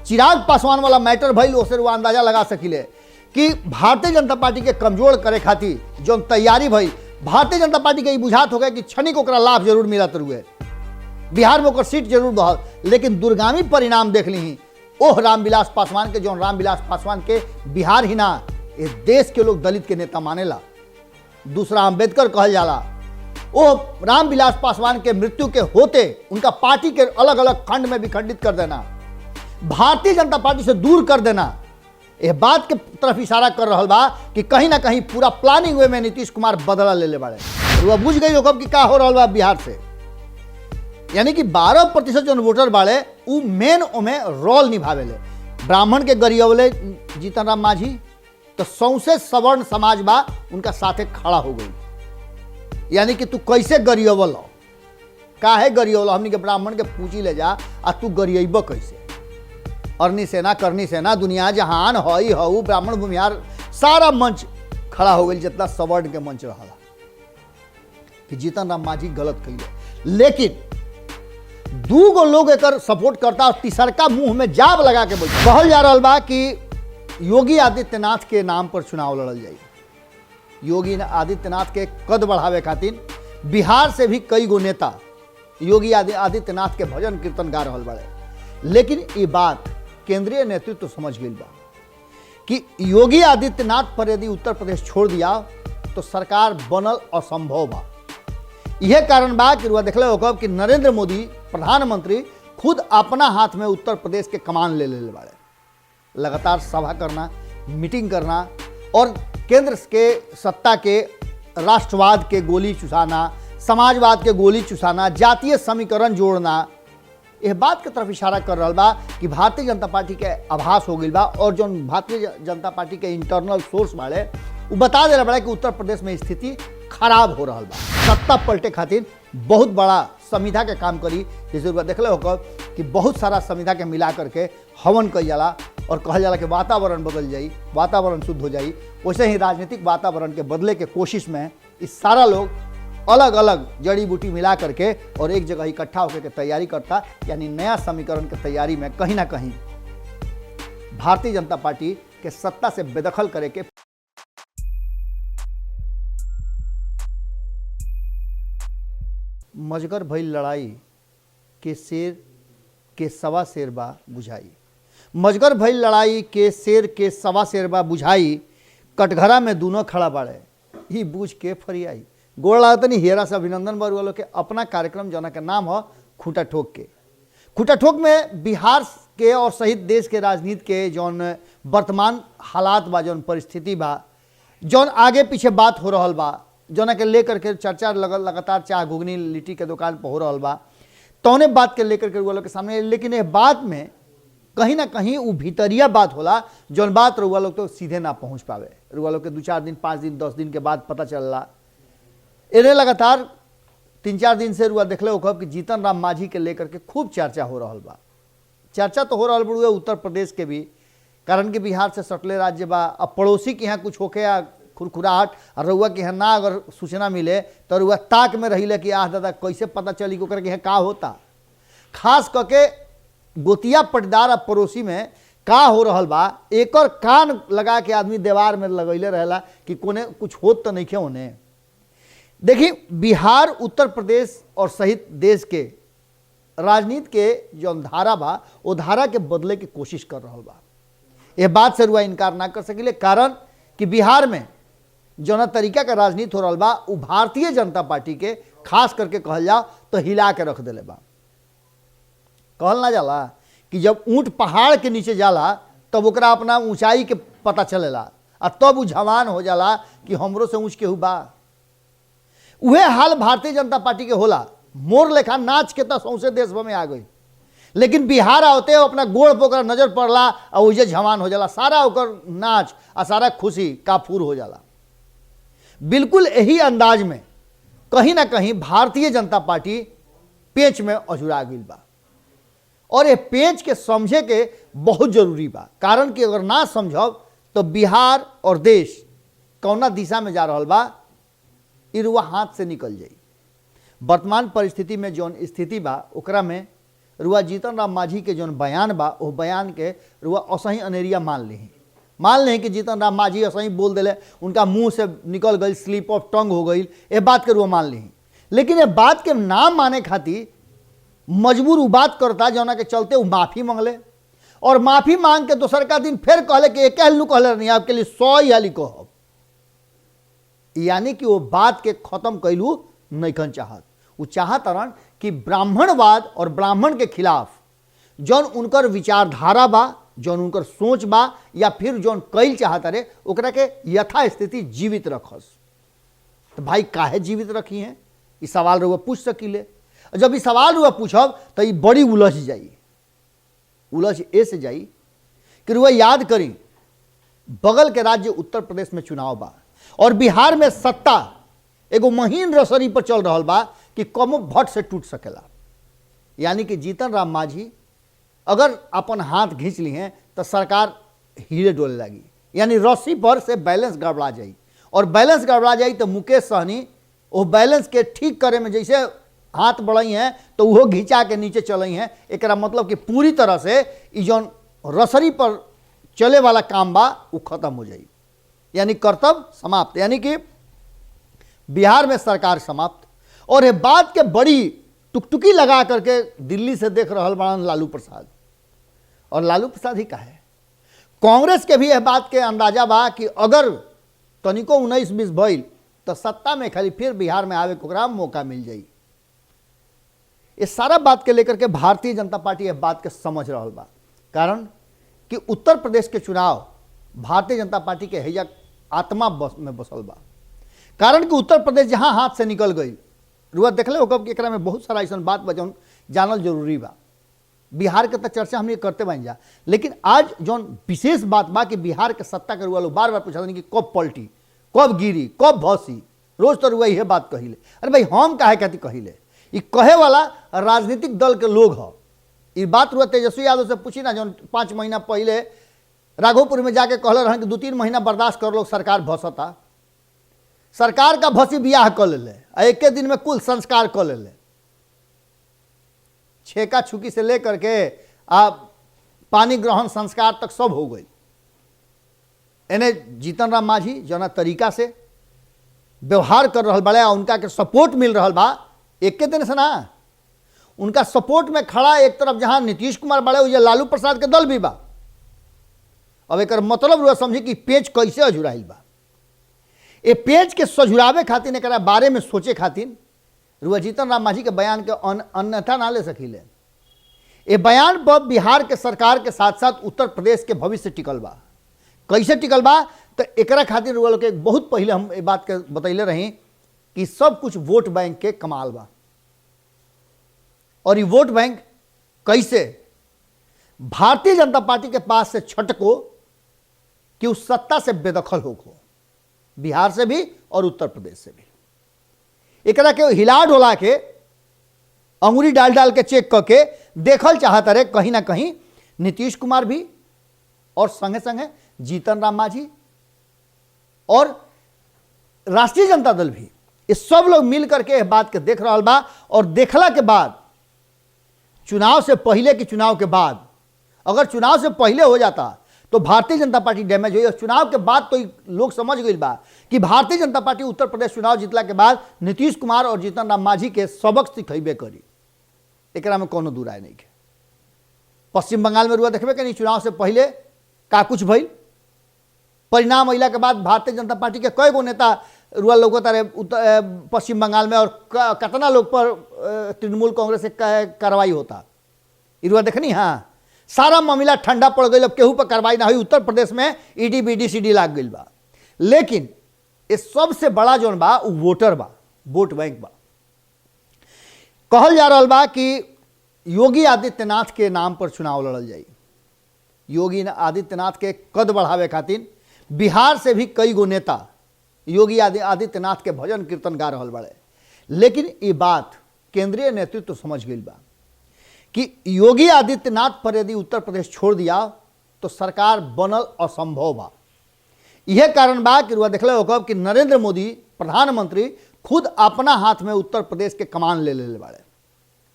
चिराग पासवान वाला मैटर भइल, ओसे वो अंदाजा लगा सकिले कि भारतीय जनता पार्टी के कमजोर करे खातिर जो तैयारी भई, भारतीय जनता पार्टी के बुझात हो गया कि क्षणिक ओकरा लाभ जरूर मिलत रुए, बिहार में ओकर सीट जरूर बढ़ल, लेकिन दुर्गामी परिणाम देख ली ओह रामविलास पासवान के, जो रामविलास पासवान के बिहार ही ना ये देश के लोग दलित के नेता मानेला, दूसरा अंबेडकर कहल जाला। वो रामविलास पासवान के मृत्यु के होते उनका पार्टी के अलग अलग खंड में विखंडित कर देना, भारतीय जनता पार्टी से दूर कर देना, यह बात के तरफ इशारा कर रहा बा कि कहीं ना कहीं पूरा प्लानिंग वे में नीतीश कुमार बदला ले ले बाड़े। वह बुझ गई होगा कि का हो रहा बा बिहार से, यानी कि 12% जो वोटर बाड़े उ मेन ओमे रोल निभावेले। ब्राह्मण के गरियवले जीतन राम मांझी, तो सौंसे सवर्ण समाज बा उनका साथे खड़ा हो गई, यानी कि तू कैसे गरियवल, काहे गरियवल, हमनी के ब्राह्मण के पूछी ले जा आ तू गरियब कैसे। अरनी सेना करनी सेना दुनिया जहान हई हऊ ब्राह्मण भूमिहार सारा मंच खड़ा हो गई, जितना सवर्ण के मंच रहा कि जीतन राम मांझी गलत कही, लेकिन दूगो लोग एक सपोर्ट करता और तीसरका मुंह में जाब लगा के बोल कहल जा रहा बा कि योगी आदित्यनाथ के नाम पर चुनाव लड़ल जाए। योगी आदित्यनाथ के कद बढ़ावे खातिर बिहार से भी कई गो नेता योगी आदित्यनाथ के भजन कीर्तन गा रहा बड़े, लेकिन ये बात केंद्रीय नेतृत्व तो समझ गई बा कि योगी आदित्यनाथ पर यदि उत्तर प्रदेश छोड़ दिया तो सरकार बनल असंभव बा। यह कारण बा कि रुआ देखले होगा कि नरेंद्र मोदी प्रधानमंत्री खुद अपना हाथ में उत्तर प्रदेश के कमान ले ले बाड़े, लगातार सभा करना, मीटिंग करना और केंद्र के सत्ता के राष्ट्रवाद के गोली चुसाना, समाजवाद के गोली चुसाना, जातीय समीकरण जोड़ना, यह बात की तरफ इशारा कर रहा बा कि भारतीय जनता पार्टी के आभास हो गई बा। और जो भारतीय जनता पार्टी के इंटरनल सोर्स वाले वो बता दे रहा बड़ा कि उत्तर प्रदेश में स्थिति खराब हो रहा बा, सत्ता पलटे खातिर बहुत बड़ा संविधा के काम करी। जैसे देख लो कि बहुत सारा संविधा के मिला करके हवन कल जाला और कहल जाला कि वातावरण बदल जाई, वातावरण शुद्ध हो जाई। वैसे ही राजनीतिक वातावरण के बदले के कोशिश में इस सारा लोग अलग अलग जड़ी बूटी मिला करके और एक जगह इकट्ठा होकर के तैयारी करता, यानी नया समीकरण की तैयारी में कहीं ना कहीं भारतीय जनता पार्टी के सत्ता से बेदखल करे के मजगर भइल लड़ाई के शेर के सवा शेर बा बुझाई, मजगर भइल लड़ाई के शेर के सवा शेर बा बुझाई, कटघरा में दोनों खड़ा बाड़े ही बूझ के फरियाई। गोड़ लागतनी हेरा से अभिनंदन बरुआ लोग के अपना कार्यक्रम जना के नाम हो खूटा ठोक के। खूटा ठोक में बिहार के और सहित देश के राजनीति के जौन वर्तमान हालात बा, जौन परिस्थिति बा, जौन आगे पीछे बात हो रहा बा, जना के लेकर के चर्चा लगातार चाह घुगनी लिट्टी के दुकान पर हो रहा बा, तौने बात के लेकर के रुआ लोग के सामने। लेकिन ये बात में कहीं ना कहीं वो भीतरिया बात होला जौन बात रुआ लोग तो सीधे ना पहुंच पावे, रुआ लोग के 2-4 दिन 5 दिन 10 दिन के बाद पता चल रहा। इन्हें लगातार 3-4 दिन से रुआ देख लो कि जीतन राम मांझी के लेकर के खूब चर्चा हो रहा बा। चर्चा तो हो रहा बड़ुए उत्तर प्रदेश के भी, कारण कि बिहार से सटले राज्य बा। अब पड़ोसी के यहाँ कुछ होके या खुरखुराहट और रुआ के यहाँ ना अगर सूचना मिले तो रुआ ताक में रही कि आह दादा कैसे पता चली कि यहाँ का होता। खास करके गोतिया पटदार और पड़ोसी में का हो रहा बा, एक और कान लगा के आदमी दीवार में लगैले रहेला कि कोने कुछ होत तो नहीं खे होने। देखिए बिहार उत्तर प्रदेश और सहित देश के राजनीति के जो धारा बा वो धारा के बदले की कोशिश कर रहा बा। यह बात से रुआ इनकार ना कर सकिले, कारण कि बिहार में जो तरीका का राजनीति हो रहा बा वो भारतीय जनता पार्टी के खास करके कहल जाओ तो हिला के रख दिले बा। कहल ना जाला कि जब ऊंट पहाड़ के नीचे जाला तब ओकरा अपना ऊंचाई के पता चलेला और तब वो जवान हो जाला कि हमरो से ऊंच केहू बा। उहे हाल भारतीय जनता पार्टी के होला, मोर लेखा नाच के तो सौंसे देश भर में आ गई, लेकिन बिहार आवते अपना गोड़ पर ओकरा नजर पड़ला और उजे जवान हो जाला, सारा ओकर नाच और सारा खुशी काफूर हो जाला। बिल्कुल यही अंदाज में कहीं ना कहीं भारतीय जनता पार्टी पेच में अझुरा गई बा और ये पेच के समझे के बहुत जरूरी बा, कारण कि अगर ना समझब तो बिहार और देश कौना दिशा में जा रहा बा इरुआ हाथ से निकल जाई। वर्तमान परिस्थिति में जौन स्थिति बा ओकरा में रुआ जीतन राम मांझी के जौन बयान बा वो बयान के रुआ असही अनेरिया मान ली कि जीतन राम मांझी असही बोल दिले, उनका मुंह से निकल गई, स्लिप ऑफ टंग हो गई, ये बात के रुआ मान ली। लेकिन ये बात के नाम माने खातिर मजबूर उ बात करता जौना के चलते वो माफ़ी मांगले और माफ़ी मांग के दोसर का दिन फिर कहले कि एक हल्लू कहले नहीं, आपके लिए 100 हाली कहब। यानी कि वो बात के खत्म कैलू नहीं चाहत। वो चाहत रन कि ब्राह्मणवाद और ब्राह्मण के खिलाफ जौन उनकर विचारधारा बा, जौन उनकर सोच बा, या फिर जौन कैल चाहत रहे ओकरा के यथास्थिति जीवित रखस। तो भाई काहे जीवित रखी हैं, इस सवाल रुआ पूछ सकीले। जब इस सवाल रुआ पूछब तो ये बड़ी उलझ जाई, उलझ ऐसे जाई कि रुआ याद करी बगल के राज्य उत्तर प्रदेश में चुनाव बा और बिहार में सत्ता एगो महीन रसरी पर चल रहा बा कि कमो भट्ट से टूट सकेला। यानी कि जीतन राम मांझी अगर अपन हाथ खींच ली हैं तो सरकार हिले डोले लगी, यानी रस्सी पर से बैलेंस गड़बड़ा जाई और बैलेंस गड़बड़ा जाई तो मुकेश सहनी वो बैलेंस के ठीक करे में जैसे हाथ बढ़ई हैं तो वो घिंचा के नीचे चलई हैं। एक मतलब कि पूरी तरह से जौन रसरी पर चले वाला काम बा वो खत्म हो जाई, यानी कर्तव्य समाप्त, यानी कि बिहार में सरकार समाप्त। और ये बात के बड़ी टुकटुकी लगा करके दिल्ली से देख रहा बड़न लालू प्रसाद, और लालू प्रसाद ही का है। कांग्रेस के भी यह बात के अंदाजा बा कि अगर तनिको 19-20 भइल तो सत्ता में खाली फिर बिहार में आवे को मौका मिल जाई। इस सारा बात के लेकर के भारतीय जनता पार्टी यह बात के समझ रहा बा, कारण कि उत्तर प्रदेश के चुनाव भारतीय जनता पार्टी के हैया आत्मा में बसल बा। कारण कि उत्तर प्रदेश जहां हाथ से निकल गई, रुआ देखले होगा कि एकरा में बहुत सारा ऐसा बात बा जौन जानल जरूरी बा। बिहार के तो चर्चा हम ये करते बन जा, लेकिन आज जौन विशेष बात बा कि बिहार के सत्ता के रुआ लोग बार बार पूछा कि कब पलटी, कब गिरी, कब भसी, रोज तो रुआ यह बात कहिले। अरे भाई हम काहे कहती कहिले, ये कहे वाला राजनीतिक दल के लोग ह। ये बात रुआ तेजस्वी यादव से पूछी ना, जौन 5 महीना पहले राघोपुर में जाके कहले रहे कि 2-3 महीना बर्दाश्त कर लो, सरकार भसता। सरकार का भसी बियाह कर ले, एक दिन में कुल संस्कार कर ले, छेका छुकी से लेकर के पानी ग्रहण संस्कार तक सब हो गई। इन्हें जीतन राम मांझी जना तरीका से व्यवहार कर रहा बड़े, उनका के सपोर्ट मिल रहा बा, एक दिन से ना उनका सपोर्ट में खड़ा एक तरफ जहां नीतीश कुमार बड़े हुए, लालू प्रसाद के दल भी बा। अब एक मतलब रुआ समझी कि पेच कैसे अझुराइल बा। ए पेज के सझुरावे खातिर एक बारे में सोचे खातिर रुआ जीतन राम मांझी के बयान के अन्यथा ना ले सकीले। ए बयान पर बिहार के सरकार के साथ साथ उत्तर प्रदेश के भविष्य टिकल बा। कैसे टिकल बा तो एकरा खातिर रुआ लोग के बहुत पहले हम ये बात के बतैले रही कि सब कुछ वोट बैंक के कमाल बा। और ये वोट बैंक कैसे भारतीय जनता पार्टी के पास से छटको कि उस सत्ता से बेदखल हो, बिहार से भी और उत्तर प्रदेश से भी। एकरा के हिला डोला के अंगुरी डाल डाल के चेक करके देखल चाहता रहे कहीं ना कहीं नीतीश कुमार भी और संगे संगे जीतन राम मांझी और राष्ट्रीय जनता दल भी, ये सब लोग मिल करके बात के देख रहा बा। और देखला के बाद चुनाव से पहले कि चुनाव के बाद, अगर चुनाव से पहले हो जाता तो भारतीय जनता पार्टी डैमेज हुई, और चुनाव के बाद तो लोग समझ गई बा कि भारतीय जनता पार्टी उत्तर प्रदेश चुनाव जीतला के बाद नीतीश कुमार और जीतन राम मांझी के सबक सिखेबे करी, एकरा में कोनो दूराय नहीं है। पश्चिम बंगाल में रुआ देखबे कि नहीं, चुनाव से पहले का कुछ भइल, परिणाम अइला के बाद भारतीय जनता पार्टी के कई गो नेता रुआ लोग पश्चिम बंगाल में, और कितना लोग पर तृणमूल कांग्रेस से कार्रवाई होता, रुआ देखनी। हाँ, सारा मामला ठंडा पड़ गई, अब केहू पर कार्रवाई ना हुई। उत्तर प्रदेश में ईडी बीडी सीडी लाग गई बा। लेकिन इस सबसे बड़ा जोन बा वो वोटर बा, वोट बैंक बा। कहल जा रहा बा कि योगी आदित्यनाथ के नाम पर चुनाव लड़ल जाई। योगी आदित्यनाथ के कद बढ़ावे खातिर बिहार से भी कई गो नेता योगी आदित्यनाथ के भजन कीर्तन गा रहा बड़े। लेकिन ये बात केंद्रीय नेतृत्व समझ गई बा कि योगी आदित्यनाथ पर यदि उत्तर प्रदेश छोड़ दिया तो सरकार बनल असंभव बा। यह कारण बा कि रुआ देखले होगा कि नरेंद्र मोदी प्रधानमंत्री खुद अपना हाथ में उत्तर प्रदेश के कमान ले बाड़े।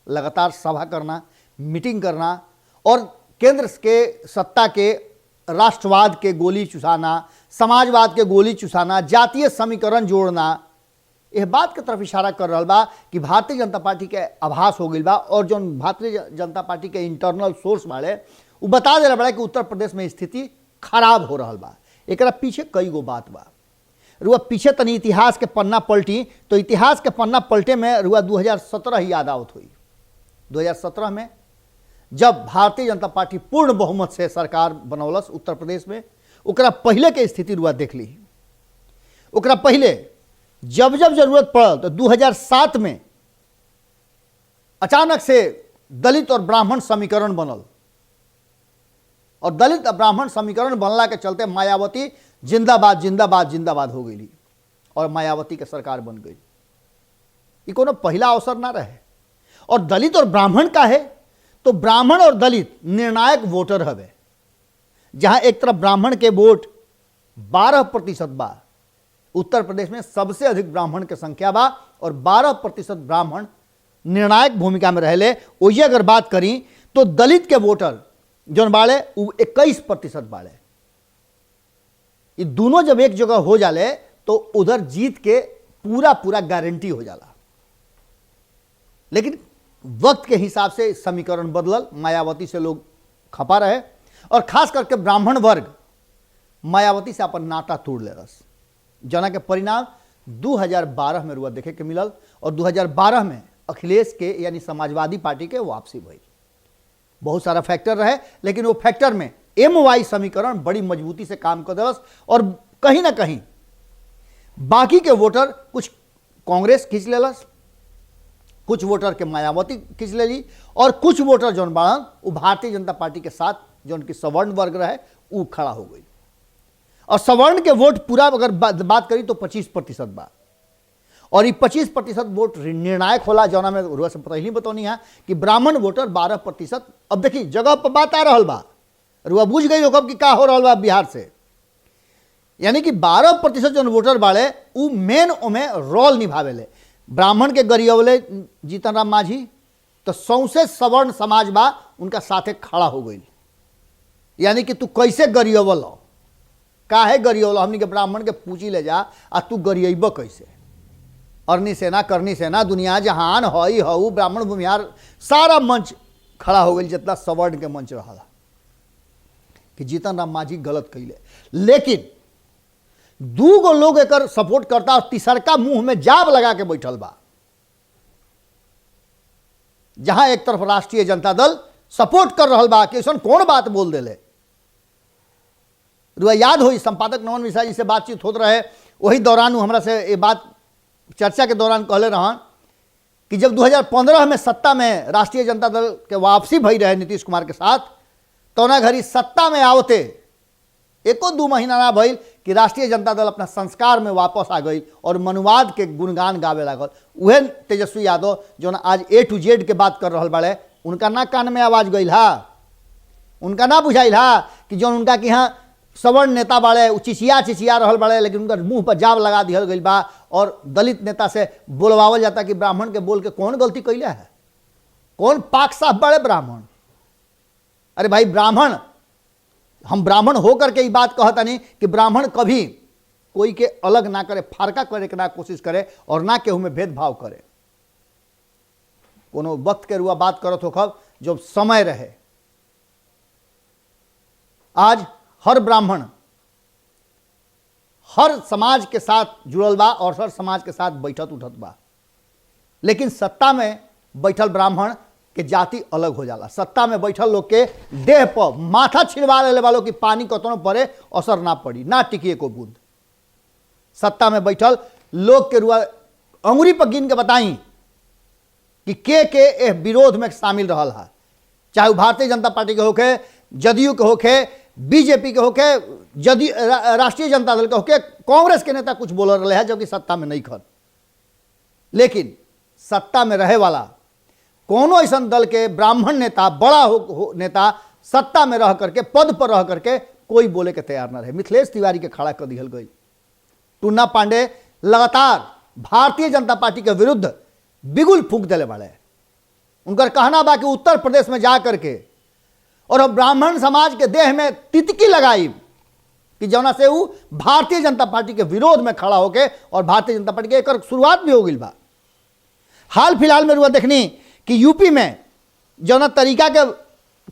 लगातार सभा करना, मीटिंग करना और केंद्र के सत्ता के राष्ट्रवाद के गोली चुसाना, समाजवाद के गोली चुसाना, जातीय समीकरण जोड़ना, यह बात के तरफ इशारा कर रहा बा कि भारतीय जनता पार्टी के आभास हो गई बा। और जो भारतीय जनता पार्टी के इंटरनल सोर्स बाड़े वो बता दे रहा कि उत्तर प्रदेश में स्थिति खराब हो रहा बा। एकरा पीछे कई गो बात बा। रुआ पीछे तनी इतिहास के पन्ना पलटी तो इतिहास के पन्ना पलटे में रुआ 2017 ही याद आवत हुई। 2017 में जब भारतीय जनता पार्टी पूर्ण बहुमत से सरकार बनौलस उत्तर प्रदेश में, ओकरा पहले के स्थिति रुआ देख ली। ओकरा पहले जब जब जरूरत पड़ल तो 2007 में अचानक से दलित और ब्राह्मण समीकरण बनल और दलित और ब्राह्मण समीकरण बनला के चलते मायावती जिंदाबाद जिंदाबाद जिंदाबाद हो गई और मायावती के सरकार बन गई। ये कोनो पहला अवसर ना रहे। और दलित और ब्राह्मण का है तो ब्राह्मण और दलित निर्णायक वोटर हवे। जहां एक तरफ ब्राह्मण के वोट 12% बा, उत्तर प्रदेश में सबसे अधिक ब्राह्मण के संख्या बा और 12% ब्राह्मण निर्णायक भूमिका में रहले। वही अगर बात करी तो दलित के वोटर जो बाड़े वो 21% बाड़े। ये दोनों जब एक जगह हो जाले तो उधर जीत के पूरा पूरा गारंटी हो जाला। लेकिन वक्त के हिसाब से समीकरण बदलल, मायावती से लोग खपा रहे और खास करके ब्राह्मण वर्ग मायावती से अपन नाता तोड़ ले रस। जना के परिणाम 2012 में रुआ देखे के मिलल और 2012 में अखिलेश के यानी समाजवादी पार्टी के वापसी भई। बहुत सारा फैक्टर रहे लेकिन वो फैक्टर में MY समीकरण बड़ी मजबूती से काम कर दिलस और कहीं ना कहीं बाकी के वोटर कुछ कांग्रेस खींच लेलस, कुछ वोटर के मायावती खींच ले ली और कुछ वोटर जौन बाड़न वो भारतीय जनता पार्टी के साथ जो उनकी सवर्ण वर्ग रहे वो खड़ा हो गई। और सवर्ण के वोट पूरा अगर बात करी तो 25% बा और ये 25% वोट निर्णायक होला। जौना में रुआ से पहले ही बतौनी है कि ब्राह्मण वोटर 12%। अब देखिए जगह पर बात आ रहा बा, रुआ बुझ गई होगा कि का हो रहा बा बिहार से। यानी कि 12% जो वोटर बाड़े वो मेन ओमे रोल निभावेले। ब्राह्मण के गरियवले जीतन राम मांझी तो सौंसे सवर्ण समाज बा उनका साथे खड़ा हो गई। यानी कि तू कैसे गरियवल, काहे गरियवल, हमनी के ब्राह्मण के पूछी ले जा आ तू गरियब कैसे। अरनी सेना करनी सेना दुनिया जहान हई हऊ ब्राह्मण भूमिहार सारा मंच खड़ा हो गई जितना सवर्ण के मंच रहा कि जीतन राम मांझी गलत कैले। लेकिन दू गो लोग एकर सपोर्ट करता और तीसरका मुंह में जाब लगा के बैठल बा। जहां एक तरफ राष्ट्रीय जनता दल सपोर्ट कर रहा बा कि ऐसा कौन बात बोल देले। रुआ याद हो संपादक नमन मिश्रा जी से बातचीत होत रहे, वही दौरान हमरा से ये बात चर्चा के दौरान कहले रहन कि जब 2015 में सत्ता में राष्ट्रीय जनता दल के वापसी भई रहे नीतीश कुमार के साथ तो ना घड़ी सत्ता में आवते एको 2 महीना ना भइल कि राष्ट्रीय जनता दल अपना संस्कार में वापस आ गई और मनुवाद के गुणगान गावे लागल। वह तेजस्वी यादव जो ना आज A to Z के बात कर रहा बड़े, उनका ना कान में आवाज गई हा, उनका ना बुझाइल हा कि जो उनका कि हाँ सवर्ण नेता बाड़े चिचिया रहल बाड़े, लेकिन उनका मुंह पर जाब लगा दिहल गई बा और दलित नेता से बोलवावल जाता कि ब्राह्मण के बोल के कौन गलती कैले है, कौन पाक साफ बाड़े ब्राह्मण। अरे भाई ब्राह्मण, हम ब्राह्मण होकर के ये बात कहता नहीं कि ब्राह्मण कभी कोई के अलग ना करे, फारका करे के ना कोशिश करे और ना केहू में भेदभाव करे। कोनो वक्त के रुआ बात करत हो खब जब समय रहे। आज हर ब्राह्मण हर समाज के साथ जुड़ल बा और हर समाज के साथ बैठत उठत बा, लेकिन सत्ता में बैठल ब्राह्मण के जाति अलग हो जाला। सत्ता में बैठल लोग के देह पर माथा छिड़वा ले वालों की पानी कतनो पड़े असर ना पड़ी, ना टिकिए को बूंद। सत्ता में बैठल लोग के रुआ अंगुरी पर गिन के बताई कि के विरोध में शामिल रहल है, चाहे वो भारतीय जनता पार्टी के होके, जदयू के होके, बीजेपी के होके, राष्ट्रीय जनता दल के होके, कांग्रेस के नेता कुछ बोल रहे हैं जो कि सत्ता में नहीं खन। लेकिन सत्ता में रहे वाला कोनो ऐसा दल के ब्राह्मण नेता, बड़ा नेता सत्ता में रह करके, पद पर रह करके कोई बोले के तैयार न रहे। मिथिलेश तिवारी के खड़ा कर दिहल गई। टूना पांडे लगातार भारतीय जनता पार्टी के विरुद्ध बिगुल फूंक दिले वाले। उनका कहना बा कि उत्तर प्रदेश में जा करके और ब्राह्मण समाज के देह में तितकी लगाई कि जौना से वो भारतीय जनता पार्टी के विरोध में खड़ा होके और भारतीय जनता पार्टी के एक शुरुआत भी हो गई बा। हाल फिलहाल में रुआ देखनी कि यूपी में जौना तरीका के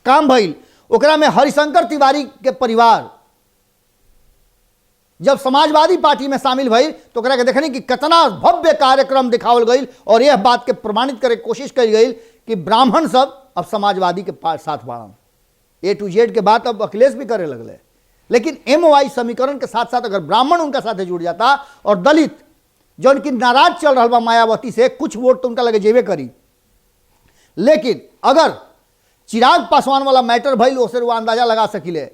काम भइल ओकरा में हरिशंकर तिवारी के परिवार जब समाजवादी पार्टी में शामिल भइल तो ओकरा के देखनी कि कितना भव्य कार्यक्रम दिखावल गई और यह बात के प्रमाणित करे कोशिश करी गई कि ब्राह्मण सब अब समाजवादी के साथ बाड़न। A to Z के बात अब अखिलेश भी करे लगले, लेकिन MOI समीकरण के साथ साथ अगर ब्राह्मण उनका साथ जुड़ जाता और दलित जो उनकी नाराज चल रहा बा मायावती से, कुछ वोट तो उनका लगे जेबे करी। लेकिन अगर चिराग पासवान वाला मैटर भइल ओसे वो अंदाजा लगा सकिले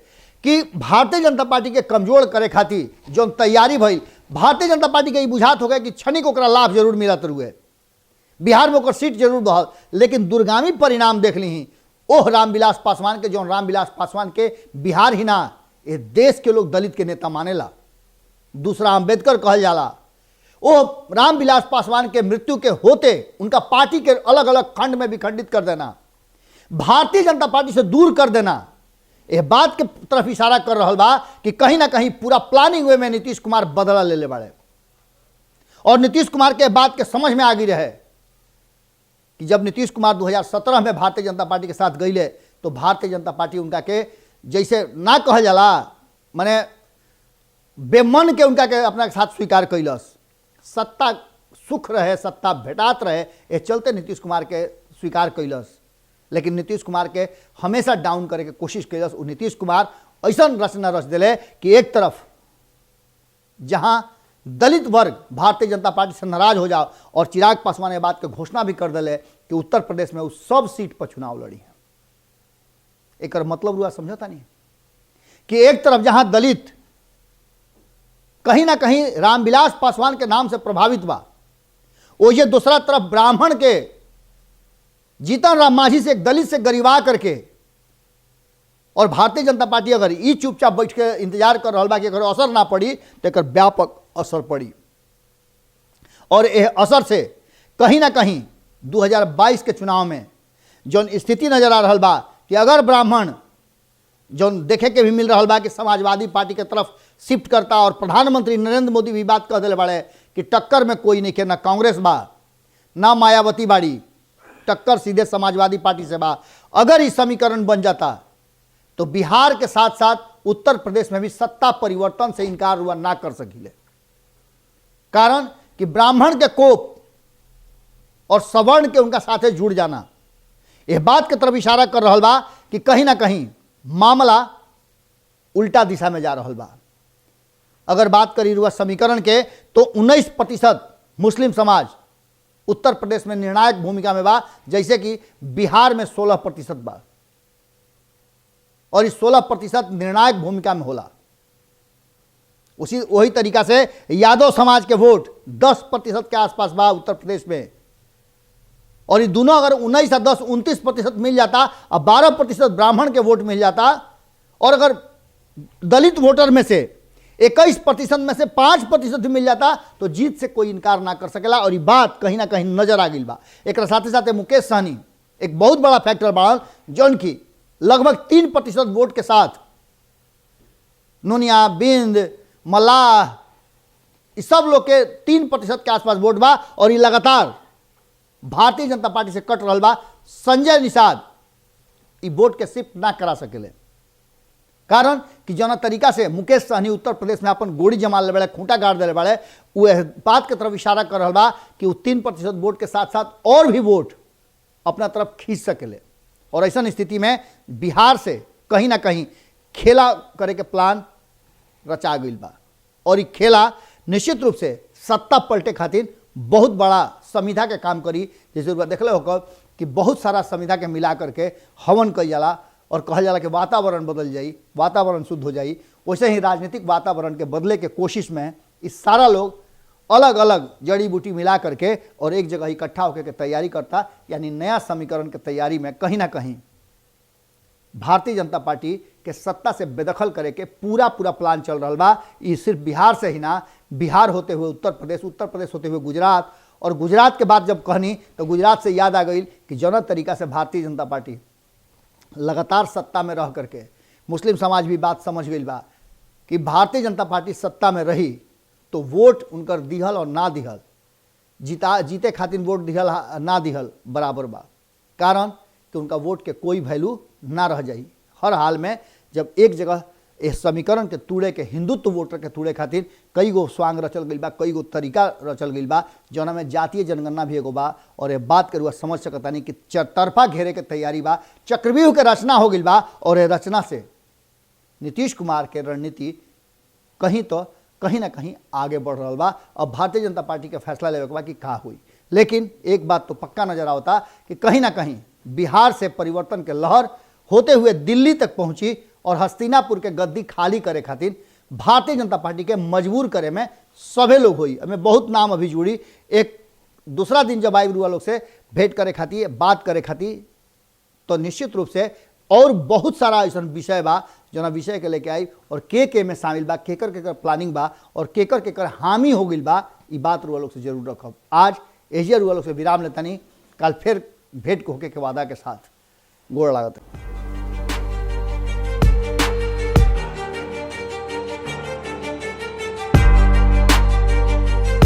कि भारतीय जनता पार्टी के कमजोर करे खातिर जो तैयारी भइल, भारतीय जनता पार्टी के बुझात हो गया कि क्षणिक ओकरा लाभ जरूर मिलत रुए, बिहार में ओकर सीट जरूर बढ़ल, लेकिन दुर्गामी परिणाम देख ली ओह रामविलास पासवान के, जो रामविलास पासवान के बिहार ही ना ये देश के लोग दलित के नेता मानेला, दूसरा अंबेडकर कहल जाला। ओह रामविलास पासवान के मृत्यु के होते उनका पार्टी के अलग अलग खंड में विखंडित कर देना, भारतीय जनता पार्टी से दूर कर देना, यह बात के तरफ इशारा कर रहा बा कि कहीं ना कहीं पूरा प्लानिंग वे में नीतीश कुमार बदला ले ले बाड़े। और नीतीश कुमार के बात के समझ में आ गई रहे कि जब नीतीश कुमार 2017 में भारतीय जनता पार्टी के साथ गईले तो भारतीय जनता पार्टी उनका के जैसे ना कहल जाला माने बेमन के उनका के अपना साथ स्वीकार कैलस, सत्ता सुख रहे, सत्ता भेटात रहे, ये चलते नीतीश कुमार के स्वीकार कैलस। लेकिन नीतीश कुमार के हमेशा डाउन करे के कोशिश कैलस। नीतीश कुमार ऐसा रच न रच दिले कि एक तरफ जहां दलित वर्ग भारतीय जनता पार्टी से नाराज हो जाओ और चिराग पासवान ये बात के घोषणा भी कर दिले कि उत्तर प्रदेश में उस सब सीट पर चुनाव लड़ी है। एक मतलब रुआ समझता नहीं कि एक तरफ जहां दलित कहीं ना कहीं रामविलास पासवान के नाम से प्रभावित बा, वो ये दूसरा तरफ ब्राह्मण के जीतन राम मांझी से एक दलित से गरिवा करके और भारतीय जनता पार्टी अगर ये चुपचाप बैठ के इंतजार कर रहा बा कि अगर असर ना पड़ी तो एक व्यापक असर पड़ी। और यह असर से कहीं ना कहीं 2022 के चुनाव में जो स्थिति नजर आ रहा बा कि अगर ब्राह्मण जो देखे के भी मिल रहा बा कि समाजवादी पार्टी के तरफ शिफ्ट करता और प्रधानमंत्री नरेंद्र मोदी भी बात कह दिले बाड़े कि टक्कर में कोई नहीं के, ना कांग्रेस बा ना मायावती बाड़ी, टक्कर सीधे समाजवादी पार्टी से बा। अगर इस समीकरण बन जाता तो बिहार के साथ साथ उत्तर प्रदेश में भी सत्ता परिवर्तन से इनकार हुआ ना कर सकिले, कारण कि ब्राह्मण के कोप और सवर्ण के उनका साथे जुड़ जाना यह बात की तरफ इशारा कर रहा बा कि कहीं ना कहीं मामला उल्टा दिशा में जा रहा बा। अगर बात करी रुआ समीकरण के तो 19% मुस्लिम समाज उत्तर प्रदेश में निर्णायक भूमिका में बा, जैसे कि बिहार में 16% बा और इस 16% निर्णायक भूमिका में होला। उसी वही तरीका से यादव समाज के वोट 10% के आसपास बा उत्तर प्रदेश में, और ये दोनों अगर 19 और 10 29% मिल जाता और 12% ब्राह्मण के वोट मिल जाता, और अगर दलित वोटर में से 21% में से 5% भी मिल जाता तो जीत से कोई इनकार ना कर सकेला। और ये बात कहीं ना कहीं नजर आ गई बा। एक साथ साथ मुकेश सहनी एक बहुत बड़ा फैक्टर बा जौन की लगभग 3% वोट के साथ नोनिया, बिंद, मल्लाह इस सब लोग के 3% के आसपास वोट बा और ये लगातार भारतीय जनता पार्टी से कट रहा बा। संजय निषाद ये वोट के शिफ्ट ना करा सकेले, कारण कि जना तरीका से मुकेश सहनी उत्तर प्रदेश में अपन गोड़ी जमा ले बड़े, खूंटा गाड़ दे बड़े, वो बात की तरफ इशारा कर रहा बा कि वो 3% वोट के साथ साथ और भी वोट अपना तरफ खींच सकेले। और ऐसा स्थिति में बिहार से कहीं ना कहीं खेला करे के प्लान रचा गई बा और ये खेला निश्चित रूप से सत्ता पलटे खातिर बहुत बड़ा संविधा के काम करी। जैसे देखले हो कि बहुत सारा संविधा के मिला करके हवन कल जाला और कहल जाला कि वातावरण बदल जाई, वातावरण शुद्ध हो जाई। वैसे ही राजनीतिक वातावरण के बदले के कोशिश में इस सारा लोग अलग अलग जड़ी बूटी मिला करके और एक जगह इकट्ठा होकर के तैयारी करता, यानी नया समीकरण के तैयारी में कहीं ना कहीं भारतीय जनता पार्टी के सत्ता से बेदखल करे के पूरा प्लान चल रहा बा। ये सिर्फ बिहार से ही ना, बिहार होते हुए उत्तर प्रदेश, उत्तर प्रदेश होते हुए गुजरात और गुजरात के बाद जब कहनी तो गुजरात से याद आ गई कि जौन तरीका से भारतीय जनता पार्टी लगातार सत्ता में रह करके मुस्लिम समाज भी बात समझ गई बा कि भारतीय जनता पार्टी सत्ता में रही तो वोट उनकर दिहल और ना दिहल जीते खातिर वोट दिहल ना दिहल बराबर बा, कारण कि उनका वोट के कोई वैल्यू ना रह जाई। हर हाल में जब एक जगह इस समीकरण के तूड़े के हिंदुत्व वोटर के तूड़े खातिर कई गो स्वांग रचल गई बा, कई गो तरीका रचल गई बा, जौना में जातीय जनगणना भी एगो बा। और ये बात करुआ समझ सकतानी कि चरतरफा घेरे के तैयारी बा, चक्रव्यूह के रचना हो गई बा। और ये रचना से नीतीश कुमार के रणनीति कहीं ना कहीं आगे बढ़ रहा बा। अब भारतीय जनता पार्टी के फैसला लेवे के बा कि का हुई। लेकिन एक बात तो पक्का नजर आवता कि कहीं ना कहीं बिहार से परिवर्तन के लहर होते हुए दिल्ली तक पहुंची और हस्तिनापुर के गद्दी खाली करे खातिर भारतीय जनता पार्टी के मजबूर करे में सभी लोग हुई। हमें बहुत नाम अभी जुड़ी। एक दूसरा दिन जब आई रुआ लोग से भेंट करे खातिर, बात करे खातिर, तो निश्चित रूप से और बहुत सारा ऐसा विषय बा जना विषय के लेके आई और के में शामिल बा, केकर प्लानिंग बा और केकर हामी हो गई बा। ये बात रुआ लोग से जरूर रखब। आज एजिया रुआ लोग से विराम लेतानी, कल फिर भेंट होके के वादा के साथ गोड़ लागत।